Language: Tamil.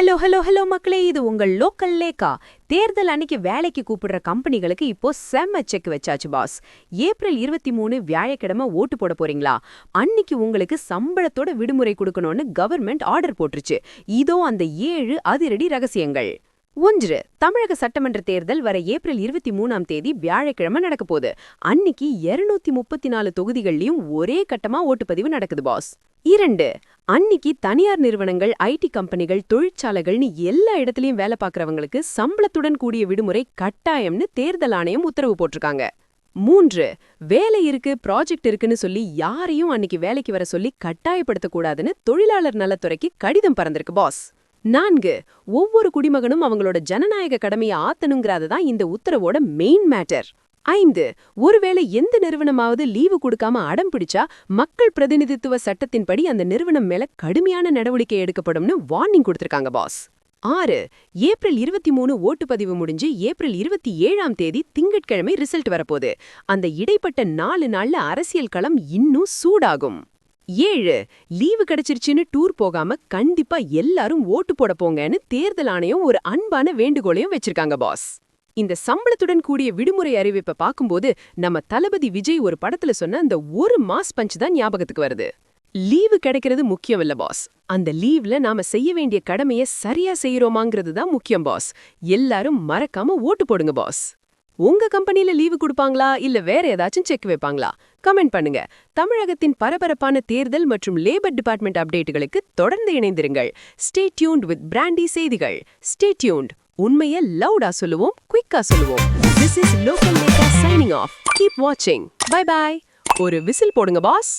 ஹலோ ஹலோ ஹலோ மக்களே, இது உங்கள் லோக்கல் லேக்கா. தேர்தல் அன்னைக்கு வேலைக்கு கூப்பிடுற கம்பெனிகளுக்கு இப்போ செம்ம செக் வச்சாச்சு பாஸ். ஏப்ரல் 23 வியாழக்கிழமை ஓட்டு போட போறீங்களா? அன்னைக்கு உங்களுக்கு சம்பளத்தோட விடுமுறை கொடுக்கணும்னு கவர்மெண்ட் ஆர்டர் போட்டுருச்சு. இதோ அந்த 7 அதிரடி ரகசியங்கள். 1. தமிழக சட்டமன்ற தேர்தல் வர ஏப்ரல் 23ஆம் தேதி வியாழக்கிழமை நடக்க போகுது. அன்னிக்கு 234 தொகுதிகள்லயும் ஒரே கட்டமா ஓட்டுப்பதிவு நடக்குது பாஸ். 2. அன்னிக்கு தனியார் நிறுவனங்கள், ஐடி கம்பெனிகள், தொழிற்சாலைகள்னு எல்லா இடத்துலயும் வேலை பார்க்கறவங்களுக்கு சம்பளத்துடன் கூடிய விடுமுறை கட்டாயம்னு தேர்தல் ஆணையம் உத்தரவு போட்டிருக்காங்க. 3. வேலை இருக்கு, ப்ராஜெக்ட் இருக்குன்னு சொல்லி யாரையும் அன்னிக்கு வேலைக்கு வர சொல்லி கட்டாயப்படுத்தக்கூடாதுன்னு தொழிலாளர் நலத்துறைக்கு கடிதம் பறந்திருக்கு பாஸ். 4. ஒவ்வொரு குடிமகனும் அவங்களோட ஜனநாயக கடமையை ஆத்தணுங்கிறதுதான் இந்த உத்தரவோட மெயின் மேட்டர். 5. ஒருவேளை எந்த நிறுவனமாவது லீவு கொடுக்காம அடம் பிடிச்சா மக்கள் பிரதிநிதித்துவ சட்டத்தின்படி அந்த நிறுவனம் மேல கடுமையான நடவடிக்கை எடுக்கப்படும்னு வார்னிங் கொடுத்திருக்காங்க பாஸ். 6. ஏப்ரல் 23 ஓட்டுப்பதிவு முடிஞ்சு ஏப்ரல் 27ஆம் தேதி திங்கட்கிழமை ரிசல்ட் வரப்போகுது. அந்த இடைப்பட்ட 4 நாள்ல அரசியல் களம் இன்னும் சூடாகும். 7. லீவு கிடைச்சிருச்சுன்னு டூர் போகாம கண்டிப்பா எல்லாரும் ஓட்டு போட போங்கன்னு தேர்தல் ஆணையம் ஒரு அன்பான வேண்டுகோளையும் வச்சிருக்காங்க பாஸ். இந்த சம்பளத்துடன் கூடிய விடுமுறை அறிவிப்பை பார்க்கும்போது நம்ம தளபதி விஜய் ஒரு படத்துல சொன்ன அந்த ஒரு மாஸ் பஞ்ச் தான் ஞாபகத்துக்கு வருது. லீவு கிடைக்கிறது முக்கியம் இல்ல பாஸ், அந்த லீவ்ல நாம செய்ய வேண்டிய கடமையை சரியா செய்யறோமாங்கிறது தான் முக்கியம் பாஸ். எல்லாரும் மறக்காம ஓட்டு போடுங்க பாஸ். உங்க கம்பெனில லீவு கொடுப்பாங்களா இல்ல வேற ஏதாச்சும் செக் வைப்பாங்களா? கமெண்ட் பண்ணுங்க. தமிழகத்தின் பரபரப்பான தேர்தல் மற்றும் லேபர் டிபார்ட்மெண்ட் அப்டேட்டுகளுக்கு தொடர்ந்து இணைந்திருங்கள். ஸ்டே டியூன்ட் வித் பிராண்டி செய்திகள். Stay tuned. உண்மையை லவுடா சொல்லுவோம், குயிக்கா சொல்லுவோம். This is Local Leka signing off. Keep watching. Bye bye. ஒரு விசில் போடுங்க பாஸ்.